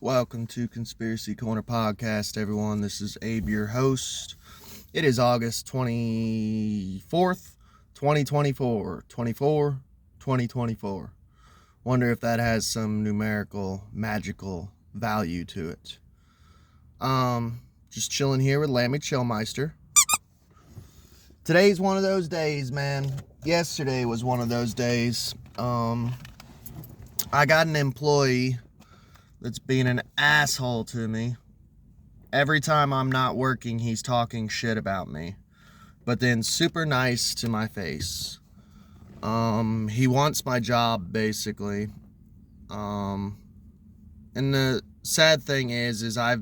Welcome to Conspiracy Corner Podcast, everyone. This is Abe, your host. It is August 24th, 2024. 2024. Wonder if that has some numerical, magical value to it. Just chilling here with Lammy Chillmeister. Today's one of those days, man. Yesterday was one of those days. I got an employee that's being an asshole to me. Every time I'm not working, he's talking shit about me. But then super nice to my face. He wants my job, basically. And the sad thing is I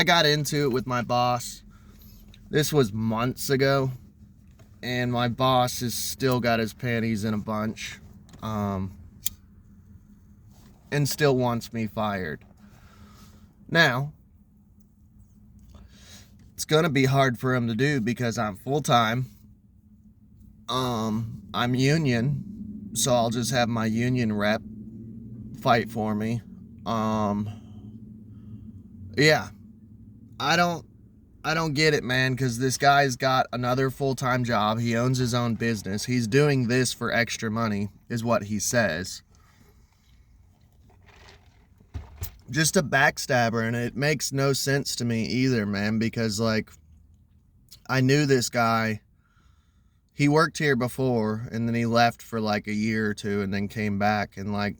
got into it with my boss. This was months ago. And my boss has still got his panties in a bunch. And still wants me fired. Now, it's gonna be hard for him to do because I'm full-time. I'm union, so I'll just have my union rep fight for me. Yeah. I don't get it, man, because this guy's got another full-time job. He owns his own business. He's doing this for extra money, is what he says. Just a backstabber, and it makes no sense to me either, man, because, like, I knew this guy. He worked here before, and then he left for, like, a year or two, and then came back, and, like,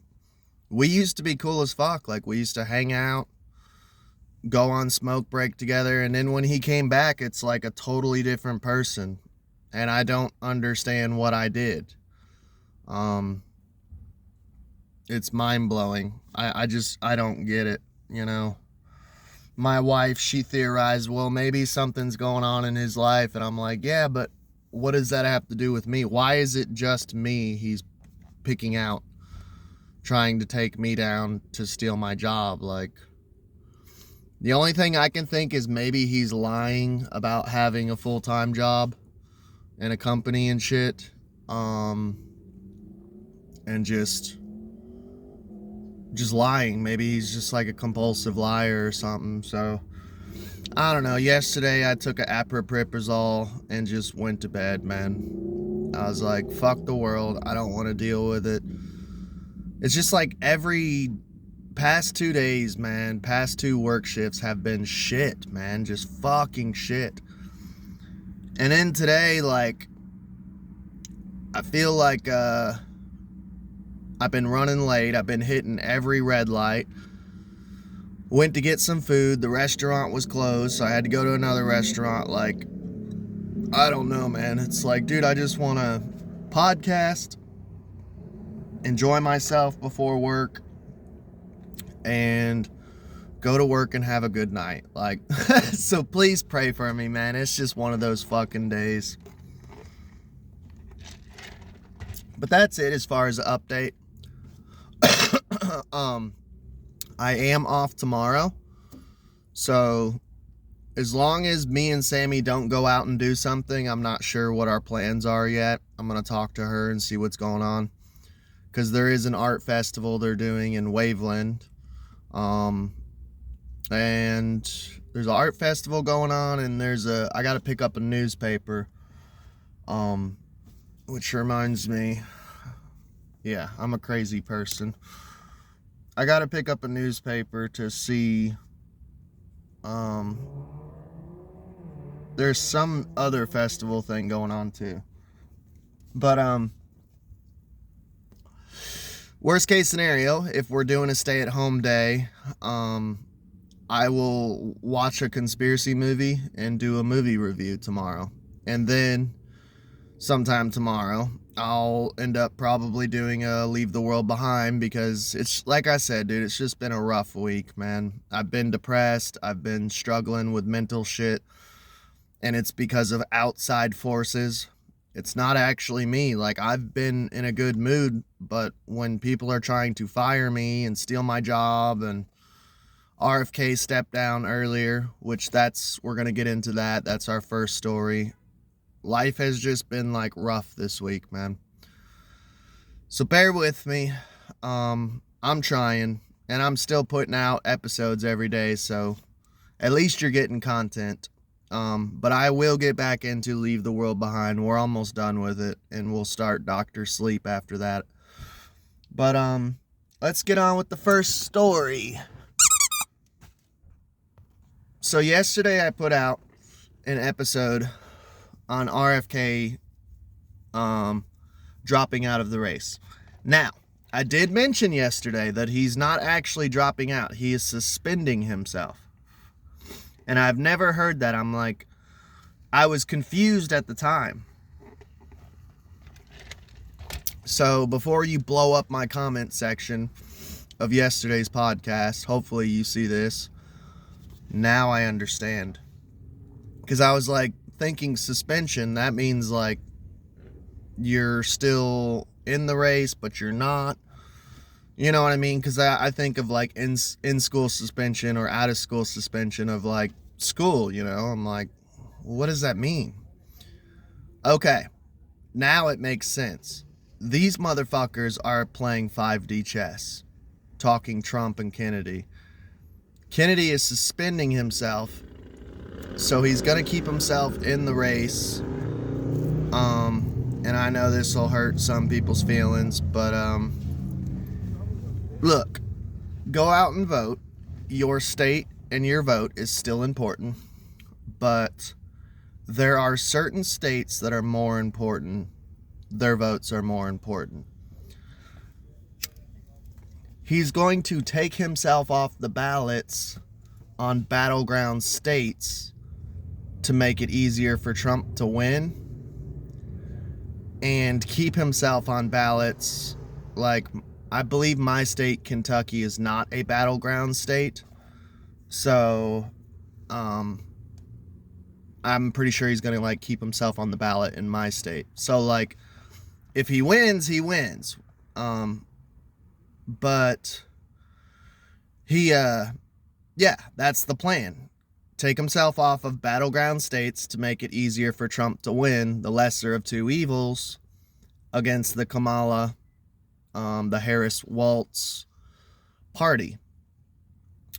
we used to be cool as fuck. Like, we used to hang out, go on smoke break together, and then when he came back, it's like a totally different person, and I don't understand what I did. It's mind-blowing. I don't get it, you know. My wife, she theorized, well, maybe something's going on in his life, and I'm like, yeah, but what does that have to do with me? Why is it just me he's picking out, trying to take me down to steal my job? Like, the only thing I can think is maybe he's lying about having a full-time job in a company and shit, and just lying. Maybe he's just like a compulsive liar or something. So I don't know. Yesterday I took a apriprazole and just went to bed, man. I was like, fuck the world. I don't want to deal with it. It's just like every past 2 days, man, past 2 work shifts have been shit, man. Just fucking shit. And then today, like, I feel like I've been running late. I've been hitting every red light. Went to get some food. The restaurant was closed, so I had to go to another restaurant. Like, I don't know, man. It's like, dude, I just want to podcast, enjoy myself before work, and go to work and have a good night. Like, so please pray for me, man. It's just one of those fucking days. But that's it as far as the update. I am off tomorrow, so as long as me and Sammy don't go out and do something, I'm not sure what our plans are yet. I'm going to talk to her and see what's going on, because there is an art festival they're doing in Waveland, and there's an art festival going on, and I got to pick up a newspaper, which reminds me, yeah, I'm a crazy person. I gotta pick up a newspaper to see, there's some other festival thing going on too. But, worst case scenario, if we're doing a stay-at-home day, I will watch a conspiracy movie and do a movie review tomorrow. And then, sometime tomorrow, I'll end up probably doing a Leave the World Behind, because it's, like I said, dude, it's just been a rough week, man. I've been depressed. I've been struggling with mental shit, and it's because of outside forces. It's not actually me. Like, I've been in a good mood, but when people are trying to fire me and steal my job, and RFK stepped down earlier, which we're going to get into that. That's our first story. Life has just been, like, rough this week, man. So bear with me. I'm trying. And I'm still putting out episodes every day, so at least you're getting content. But I will get back into Leave the World Behind. We're almost done with it, and we'll start Dr. Sleep after that. But let's get on with the first story. So yesterday I put out an episode on RFK dropping out of the race. Now, I did mention yesterday that he's not actually dropping out. He is suspending himself. And I've never heard that. I was confused at the time. So before you blow up my comment section of yesterday's podcast, hopefully you see this. Now I understand. Because I was like thinking suspension, that means like you're still in the race, but you're not. You know what I mean? Because I think of like in-school suspension or out-of-school suspension of like school, you know? I'm like, what does that mean? Okay, now it makes sense. These motherfuckers are playing 5D chess, talking Trump and Kennedy. Kennedy is suspending himself, so he's going to keep himself in the race. And I know this will hurt some people's feelings, but look, go out and vote. Your state and your vote is still important, but there are certain states that are more important. Their votes are more important. He's going to take himself off the ballots on battleground states to make it easier for Trump to win, and keep himself on ballots. Like, I believe my state, Kentucky, is not a battleground state. So, I'm pretty sure he's going to, like, keep himself on the ballot in my state. So, like, if he wins, he wins. But he, yeah, that's the plan. Take himself off of battleground states to make it easier for Trump to win, the lesser of two evils, against the Kamala, the Harris-Walz party.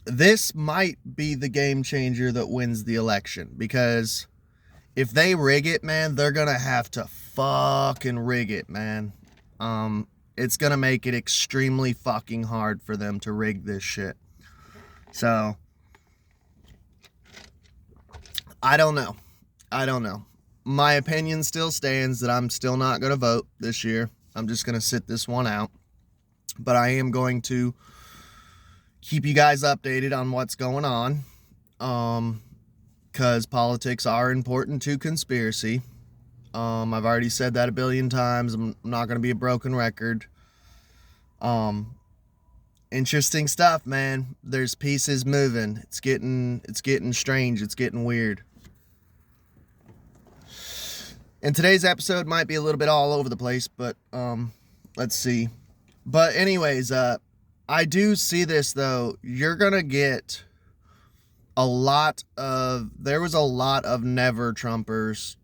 This might be the game changer that wins the election, because if they rig it, man, they're gonna have to fucking rig it, man. It's gonna make it extremely fucking hard for them to rig this shit. So, I don't know. My opinion still stands that I'm still not going to vote this year. I'm just going to sit this one out. But I am going to keep you guys updated on what's going on. Because politics are important to conspiracy. I've already said that a billion times. I'm not going to be a broken record. Interesting stuff, man. There's pieces moving. It's getting strange. It's getting weird. And today's episode might be a little bit all over the place, but let's see. But anyways, I do see this though. You're gonna get there was a lot of never Trumpers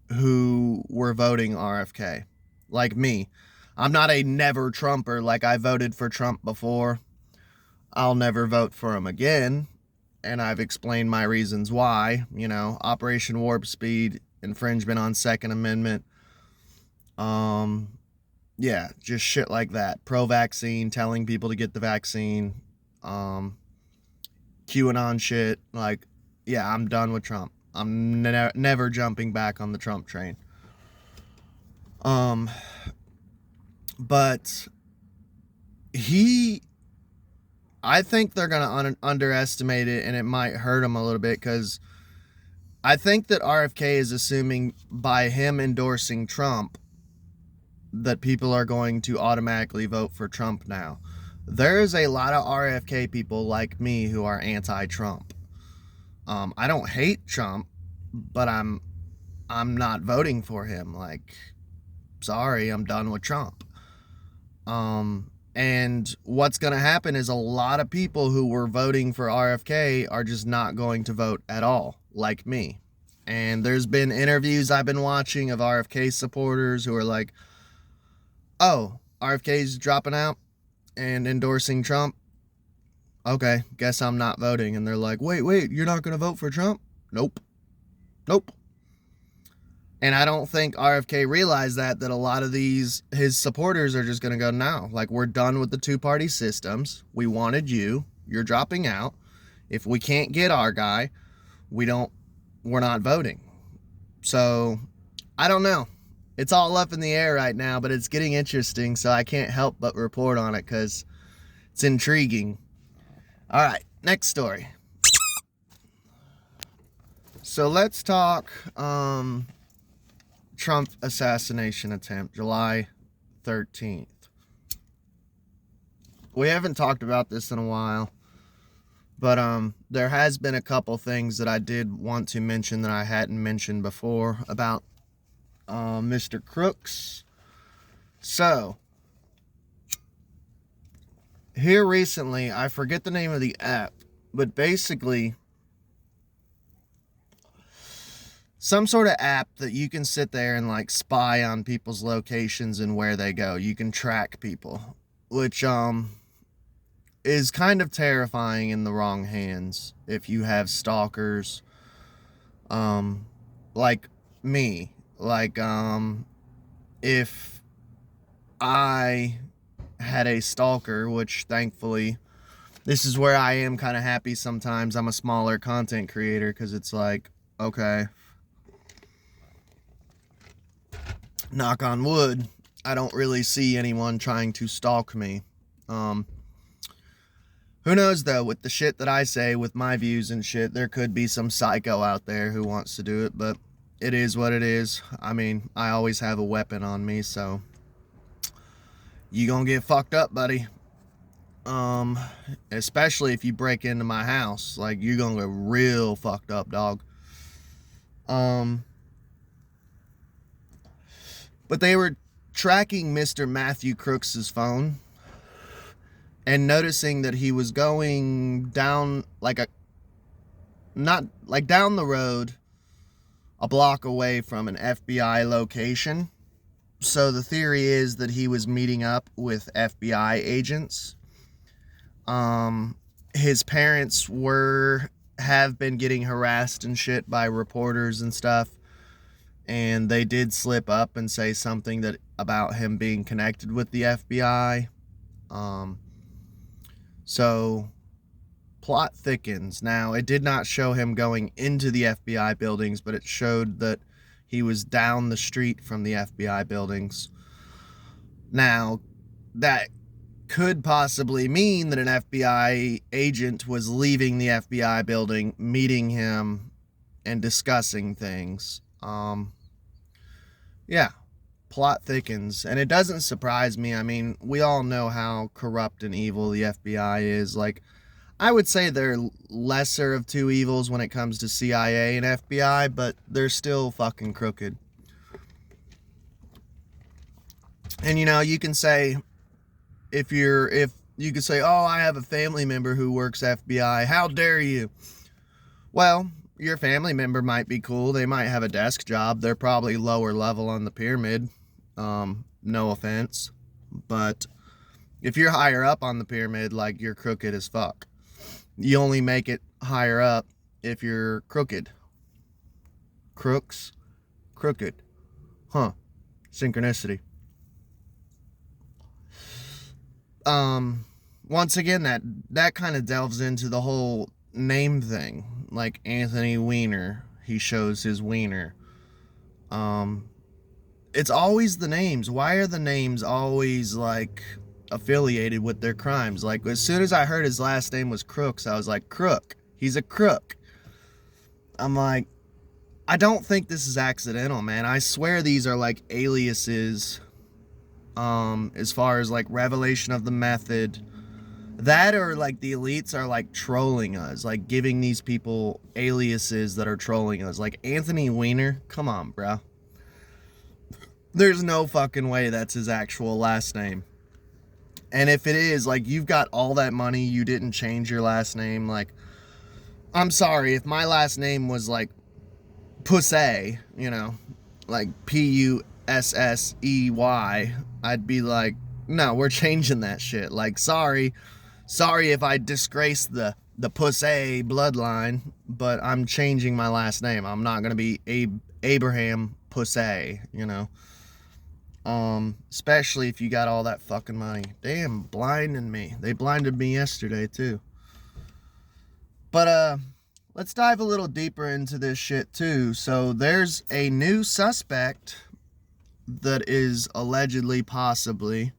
who were voting RFK. Like me. I'm not a never Trumper, like I voted for Trump before. I'll never vote for him again. And I've explained my reasons why, you know, Operation Warp Speed, infringement on Second Amendment. Yeah, just shit like that. Pro-vaccine, telling people to get the vaccine. QAnon shit. Like, yeah, I'm done with Trump. I'm never jumping back on the Trump train. But I think they're going to underestimate it, and it might hurt him a little bit, because I think that RFK is assuming by him endorsing Trump that people are going to automatically vote for Trump now. There's a lot of RFK people like me who are anti-Trump. I don't hate Trump, but I'm not voting for him. Like, sorry, I'm done with Trump. And what's going to happen is a lot of people who were voting for RFK are just not going to vote at all, like me. And there's been interviews I've been watching of RFK supporters who are like, oh, RFK's dropping out? and endorsing Trump. Okay, guess I'm not voting. And they're like, wait, you're not going to vote for Trump? Nope. And I don't think RFK realized that a lot of his supporters are just going to go, no, like, we're done with the two-party systems. We wanted you. You're dropping out. If we can't get our guy, we're not voting. So I don't know. It's all up in the air right now, but it's getting interesting, so I can't help but report on it because it's intriguing. All right, next story. So let's talk Trump assassination attempt, July 13th. We haven't talked about this in a while, but there has been a couple things that I did want to mention that I hadn't mentioned before about Mr. Crooks. So, here recently, I forget the name of the app, but basically, some sort of app that you can sit there and like spy on people's locations and where they go. You can track people, which is kind of terrifying in the wrong hands if you have stalkers like me. Like if I had a stalker, which thankfully this is where I am kind of happy sometimes. I'm a smaller content creator because it's like, okay, knock on wood, I don't really see anyone trying to stalk me. Who knows though, with the shit that I say, with my views and shit, there could be some psycho out there who wants to do it, but it is what it is. I mean, I always have a weapon on me, so you gonna get fucked up, buddy. Especially if you break into my house, like, you're gonna get real fucked up, dog. But they were tracking Mr. Matthew Crooks's phone and noticing that he was going down down the road a block away from an FBI location. So the theory is that he was meeting up with FBI agents. His parents have been getting harassed and shit by reporters and stuff. And they did slip up and say something about him being connected with the FBI. So plot thickens. Now, it did not show him going into the FBI buildings, but it showed that he was down the street from the FBI buildings. Now, that could possibly mean that an FBI agent was leaving the FBI building, meeting him, and discussing things. Yeah, plot thickens, and it doesn't surprise me. I mean, we all know how corrupt and evil the FBI is. Like, I would say they're lesser of two evils when it comes to CIA and FBI, but they're still fucking crooked. And you know, you can say, if you could say, oh, I have a family member who works FBI, how dare you? Well, your family member might be cool. They might have a desk job. They're probably lower level on the pyramid. No offense. But if you're higher up on the pyramid, like, you're crooked as fuck. You only make it higher up if you're crooked. Crooks, crooked. Huh. Synchronicity. Once again, that kind of delves into the whole name thing. Like Anthony Weiner, he shows his wiener. It's always the names. Why are the names always like affiliated with their crimes? Like, as soon as I heard his last name was Crooks, I was like, crook. He's a crook. I'm like, I don't think this is accidental, man. I swear these are like aliases. As far as like revelation of the method, that, or like the elites are like trolling us, like giving these people aliases that are trolling us. Like Anthony Weiner, come on, bro. There's no fucking way that's his actual last name. And if it is, like, you've got all that money, you didn't change your last name. Like, I'm sorry, if my last name was like Pussey, you know, like Pussey, I'd be like, No, we're changing that shit. Like, sorry if I disgrace the Pussy bloodline, but I'm changing my last name. I'm not gonna be Abraham Pussy, you know. Especially if you got all that fucking money. Damn, blinding me. They blinded me yesterday too. But let's dive a little deeper into this shit too. So there's a new suspect that is allegedly, possibly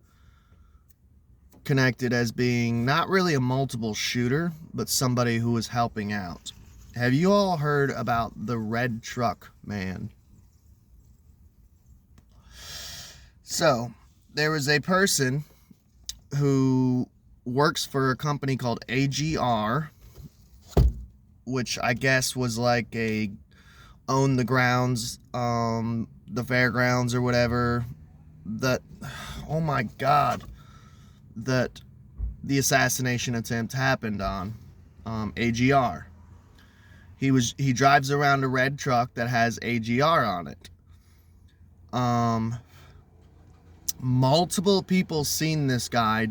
connected as being not really a multiple shooter, but somebody who was helping out. Have you all heard about the red truck man? So, there was a person who works for a company called AGR, which I guess was like a own the grounds, the fairgrounds or whatever, that, oh my God, that the assassination attempt happened on, AGR. He drives around a red truck that has AGR on it. Multiple people seen this guy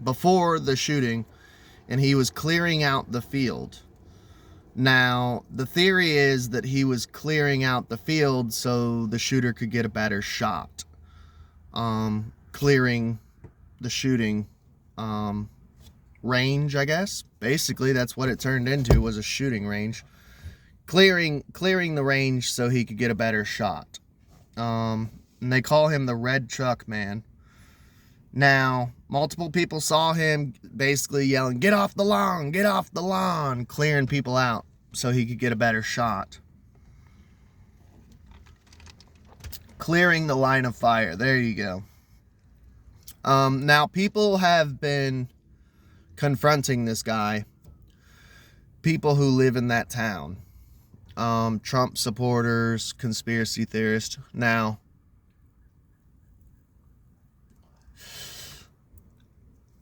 before the shooting, and he was clearing out the field. Now, the theory is that he was clearing out the field so the shooter could get a better shot. Clearing the shooting range, I guess. Basically, that's what it turned into, was a shooting range. Clearing the range so he could get a better shot. And they call him the red truck man. Now, multiple people saw him basically yelling, "Get off the lawn, get off the lawn," clearing people out so he could get a better shot. Clearing the line of fire. There you go. Now, people have been confronting this guy. People who live in that town. Trump supporters, conspiracy theorists. Now,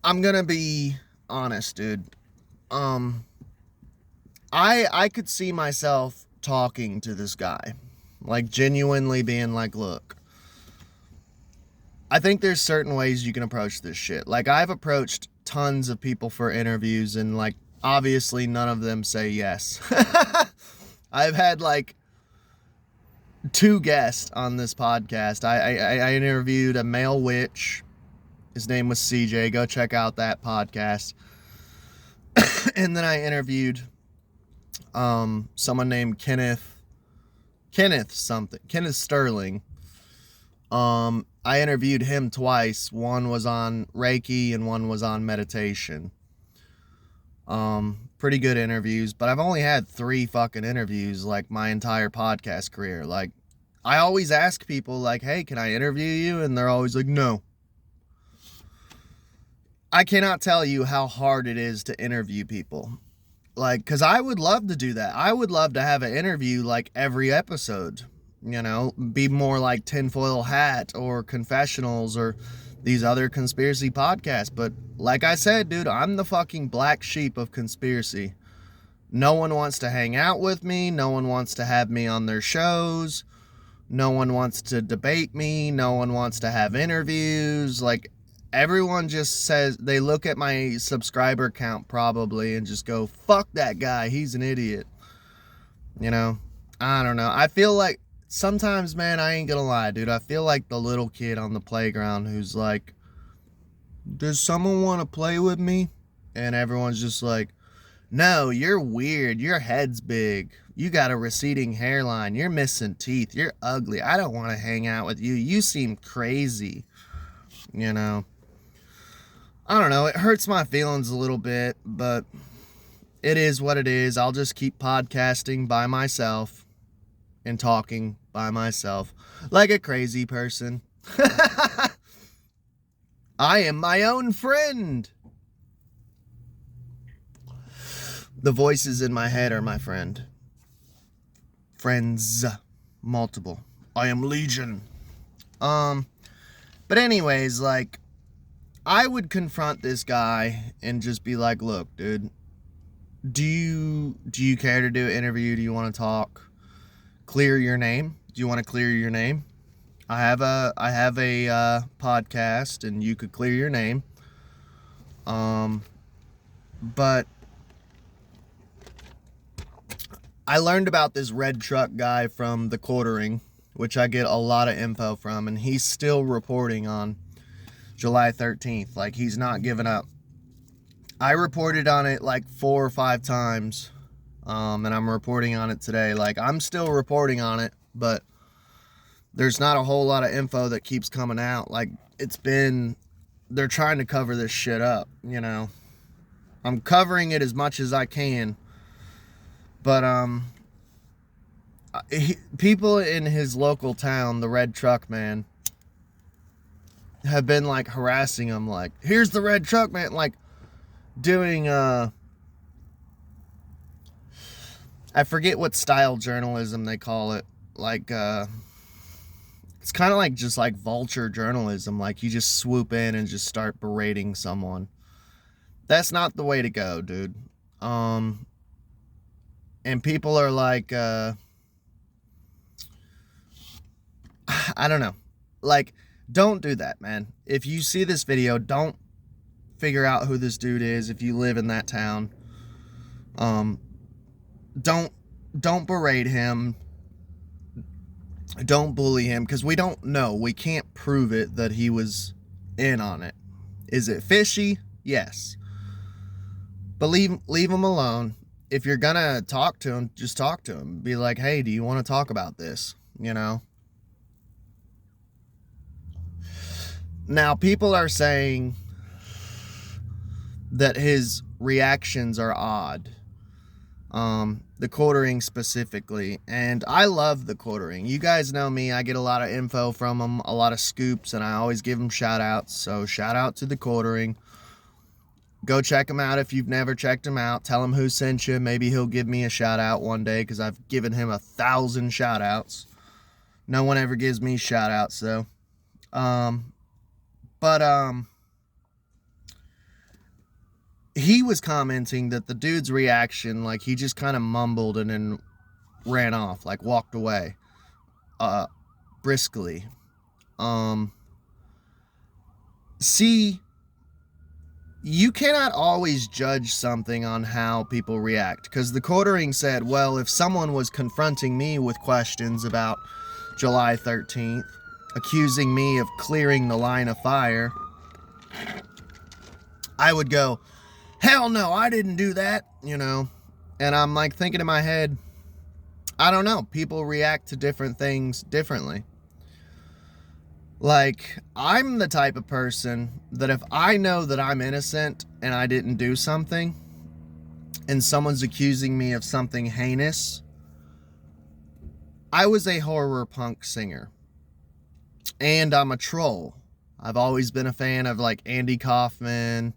I'm gonna be honest, dude. I could see myself talking to this guy. Like, genuinely being like, look, I think there's certain ways you can approach this shit. Like, I've approached tons of people for interviews, and, like, obviously none of them say yes. I've had, like, 2 guests on this podcast. I interviewed a male witch. His name was CJ. Go check out that podcast. And then I interviewed someone named Kenneth Sterling. I interviewed him twice. One was on Reiki and one was on meditation. Pretty good interviews, but I've only had 3 fucking interviews like my entire podcast career. Like, I always ask people like, "Hey, can I interview you?" And they're always like, "No." I cannot tell you how hard it is to interview people. Like, because I would love to do that. I would love to have an interview like every episode, you know, be more like Tinfoil Hat or Confessionals or these other conspiracy podcasts. But like I said, dude, I'm the fucking black sheep of conspiracy. No one wants to hang out with me. No one wants to have me on their shows. No one wants to debate me. No one wants to have interviews. Like, everyone just says, they look at my subscriber count probably and just go, "Fuck that guy, he's an idiot." You know, I don't know. I feel like sometimes, man, I ain't gonna lie, dude, I feel like the little kid on the playground who's like, "Does someone want to play with me?" And everyone's just like, "No, you're weird. Your head's big. You got a receding hairline. You're missing teeth. You're ugly. I don't want to hang out with you. You seem crazy." You know, I don't know. It hurts my feelings a little bit, but it is what it is. I'll just keep podcasting by myself and talking by myself like a crazy person. I am my own friend. The voices in my head are my friend. Friends. Multiple. I am legion. But anyways, like, I would confront this guy and just be like, "Look, dude, do you care to do an interview? Do you want to talk? Clear your name? Do you want to clear your name? I have a podcast, and you could clear your name. But I learned about this red truck guy from the Quartering, which I get a lot of info from, and he's still reporting on July 13th. Like, he's not giving up. I reported on it like 4 or 5 times, and I'm reporting on it today. Like, I'm still reporting on it, but there's not a whole lot of info that keeps coming out. Like, they're trying to cover this shit up, you know. I'm covering it as much as I can, but people in his local town, the red truck man, have been like harassing him, like, here's the red truck man, like doing I forget what style journalism they call it. Like it's kind of like just like vulture journalism. Like, you just swoop in and just start berating someone. That's not the way to go, dude. And people are like, I don't know. Like, don't do that, man. If you see this video, don't figure out who this dude is if you live in that town. Don't berate him. Don't bully him, because we don't know. We can't prove it that he was in on it. Is it fishy? Yes. But leave him alone. If you're gonna talk to him, just talk to him. Be like, hey, do you want to talk about this? You know? Now, people are saying that his reactions are odd. The Quartering specifically. And I love the Quartering. You guys know me. I get a lot of info from them, a lot of scoops, and I always give them shout outs. So shout out to the Quartering. Go check him out if you've never checked him out. Tell him who sent you. Maybe he'll give me a shout out one day, because I've given him 1,000 shout outs. No one ever gives me shout outs though. He was commenting that the dude's reaction, like, he just kind of mumbled and then ran off, like walked away briskly. See, you cannot always judge something on how people react, because the Quartering said, well, if someone was confronting me with questions about July 13th, accusing me of clearing the line of fire, I would go, hell no, I didn't do that, you know. And I'm like thinking in my head, I don't know, people react to different things differently. Like, I'm the type of person that if I know that I'm innocent and I didn't do something, and someone's accusing me of something heinous. I was a horror punk singer, and I'm a troll. I've always been a fan of like Andy Kaufman,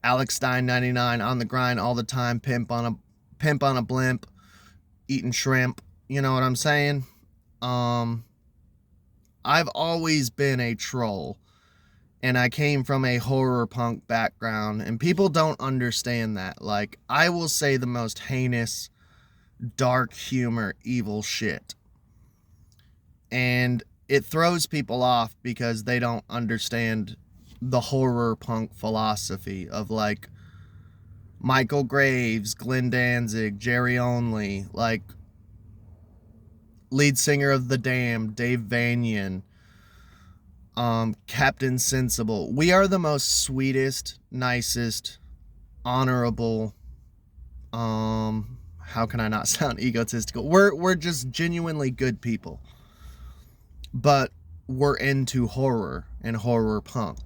Alex Stein 99, On the Grind All the Time, Pimp on a Blimp, Eating Shrimp. You know what I'm saying? I've always been a troll, and I came from a horror punk background, and people don't understand that. Like, I will say the most heinous, dark humor, evil shit. And it throws people off because they don't understand the horror punk philosophy of like Michael Graves, Glenn Danzig, Jerry Only, like lead singer of The Damned, Dave Vanian, Captain Sensible. We are the most sweetest, nicest, honorable, how can I not sound egotistical? We're just genuinely good people. But we're into horror and horror punk.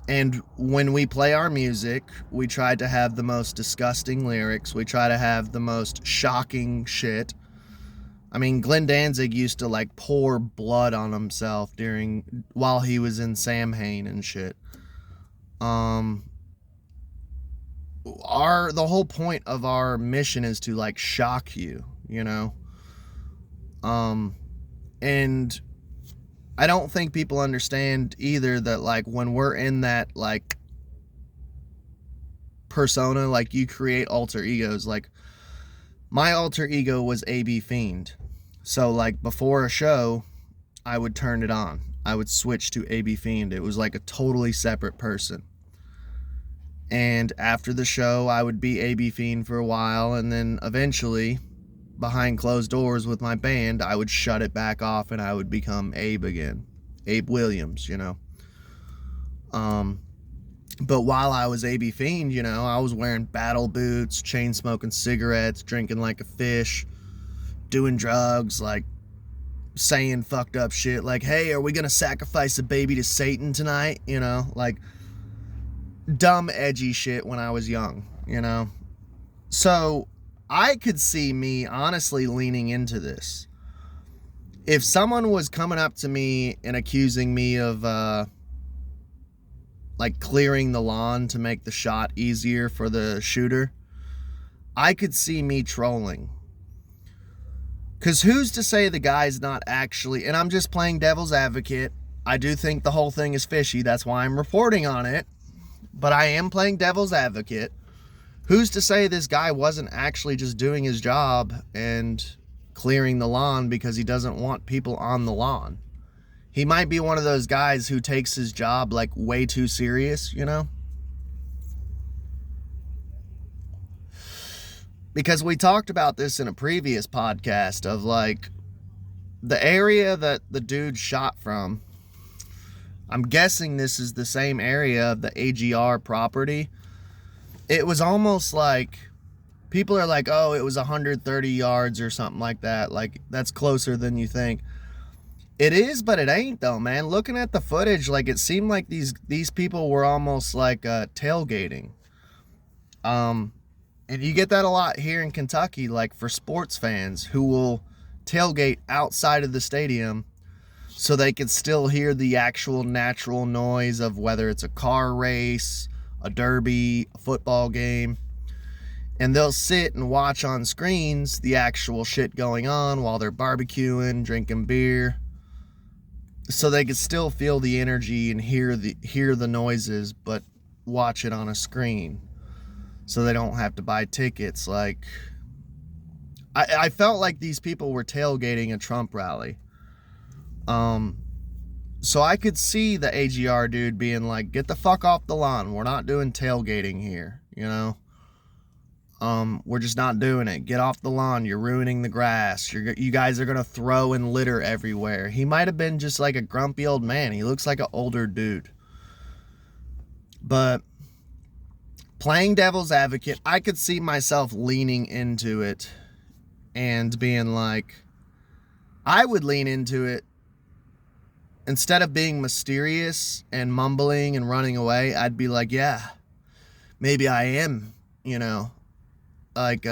And when we play our music, we try to have the most disgusting lyrics. We try to have the most shocking shit. I mean, Glenn Danzig used to like pour blood on himself while he was in Samhain and shit. The whole point of our mission is to like shock you, you know? And I don't think people understand either that like when we're in that like persona, like you create alter egos. Like my alter ego was AB Fiend. So like before a show, I would turn it on. I would switch to AB Fiend. It was like a totally separate person. And after the show, I would be AB Fiend for a while, and then eventually, behind closed doors with my band, I would shut it back off and I would become Abe again. Abe Williams, you know. But while I was AB Fiend, you know, I was wearing battle boots, chain smoking cigarettes, drinking like a fish, doing drugs, like saying fucked up shit like, hey, are we gonna sacrifice a baby to Satan tonight? You know, like dumb, edgy shit when I was young, you know. So I could see me honestly leaning into this. If someone was coming up to me and accusing me of like clearing the lawn to make the shot easier for the shooter, I could see me trolling. Because who's to say the guy's not actually, and I'm just playing devil's advocate. I do think the whole thing is fishy. That's why I'm reporting on it. But I am playing devil's advocate. Who's to say this guy wasn't actually just doing his job and clearing the lawn because he doesn't want people on the lawn? He might be one of those guys who takes his job like way too serious, you know? Because we talked about this in a previous podcast of like the area that the dude shot from. I'm guessing this is the same area of the AGR property. It was almost like people are like, oh, it was 130 yards or something like that. Like that's closer than you think. It is, but it ain't though, man. Looking at the footage, like it seemed like these people were almost like tailgating. And you get that a lot here in Kentucky, like for sports fans who will tailgate outside of the stadium so they can still hear the actual natural noise of whether it's a car race, a derby, a football game. And they'll sit and watch on screens the actual shit going on while they're barbecuing, drinking beer, so they can still feel the energy and hear the noises, but watch it on a screen. So they don't have to buy tickets. Like, I felt like these people were tailgating a Trump rally. So I could see the AGR dude being like, get the fuck off the lawn. We're not doing tailgating here, you know? We're just not doing it. Get off the lawn. You're ruining the grass. You guys are going to throw and litter everywhere. He might have been just like a grumpy old man. He looks like an older dude. But playing devil's advocate, I could see myself leaning into it and being like, I would lean into it. Instead of being mysterious and mumbling and running away, I'd be like, yeah, maybe I am, you know, like,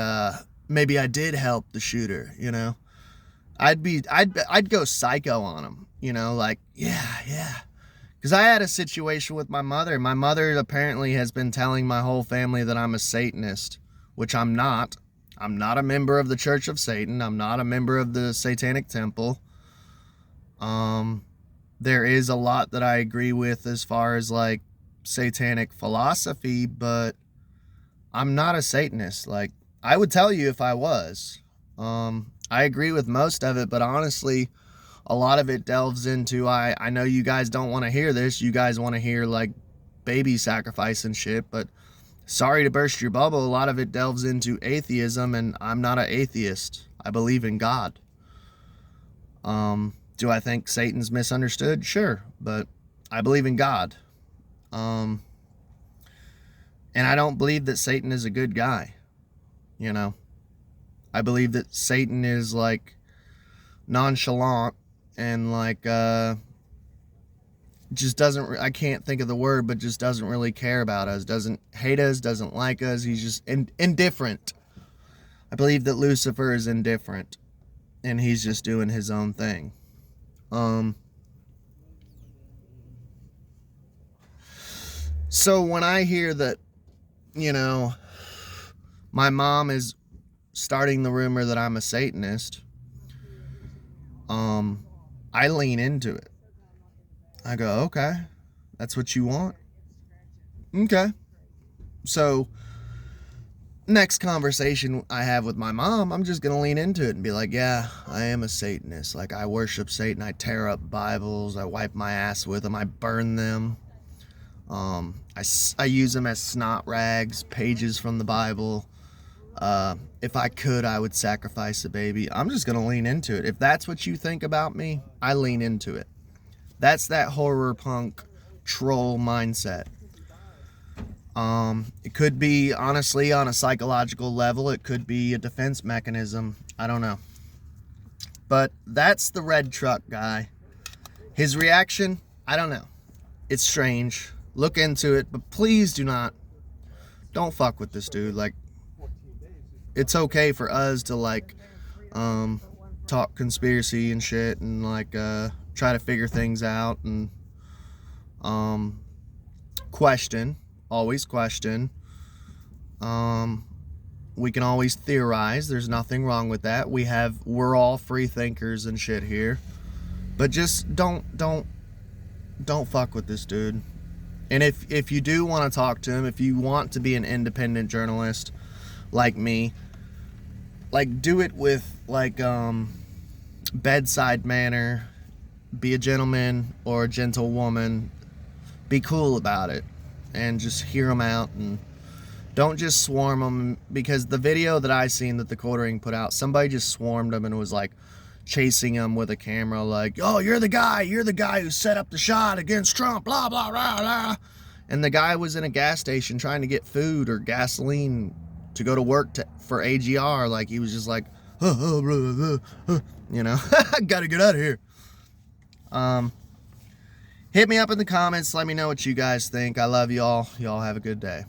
maybe I did help the shooter, you know. I'd go psycho on him, you know, like, yeah. Because I had a situation with my mother. My mother apparently has been telling my whole family that I'm a Satanist, which I'm not. I'm not a member of the Church of Satan. I'm not a member of the Satanic Temple. There is a lot that I agree with as far as like satanic philosophy, but I'm not a Satanist. Like, I would tell you if I was. I agree with most of it, but honestly, a lot of it delves into, I know you guys don't want to hear this. You guys want to hear like baby sacrifice and shit, but sorry to burst your bubble. A lot of it delves into atheism, and I'm not an atheist. I believe in God. Do I think Satan's misunderstood? Sure, but I believe in God. And I don't believe that Satan is a good guy. You know, I believe that Satan is like nonchalant and like just doesn't, I can't think of the word, but just doesn't really care about us, doesn't hate us, doesn't like us. He's just indifferent. I believe that Lucifer is indifferent and he's just doing his own thing. So when I hear that, you know, my mom is starting the rumor that I'm a Satanist, I lean into it. I go, okay, that's what you want? Okay. So next conversation I have with my mom, I'm just going to lean into it and be like, yeah, I am a Satanist. Like, I worship Satan. I tear up Bibles. I wipe my ass with them. I burn them. I use them as snot rags, pages from the Bible. If I could, I would sacrifice a baby. I'm just going to lean into it. If that's what you think about me, I lean into it. That's that horror punk troll mindset. It could be, honestly, on a psychological level, it could be a defense mechanism. I don't know. But that's the red truck guy. His reaction, I don't know. It's strange. Look into it, but please don't fuck with this dude. Like, it's okay for us to, like, talk conspiracy and shit and, like, try to figure things out and, question. Always question. We can always theorize. There's nothing wrong with that. We're all free thinkers and shit here. But just don't fuck with this dude. And if you do want to talk to him, if you want to be an independent journalist like me, like, do it with, like, bedside manner. Be a gentleman or a gentlewoman. Be cool about it. And just hear them out, and don't just swarm them, because the video that I seen that the Quartering put out, somebody just swarmed him and was like chasing him with a camera, like, oh, you're the guy who set up the shot against Trump, blah blah blah blah. And the guy was in a gas station trying to get food or gasoline to go to work for AGR. Like, he was just like, you know, gotta get out of here. Hit me up in the comments. Let me know what you guys think. I love y'all. Y'all have a good day.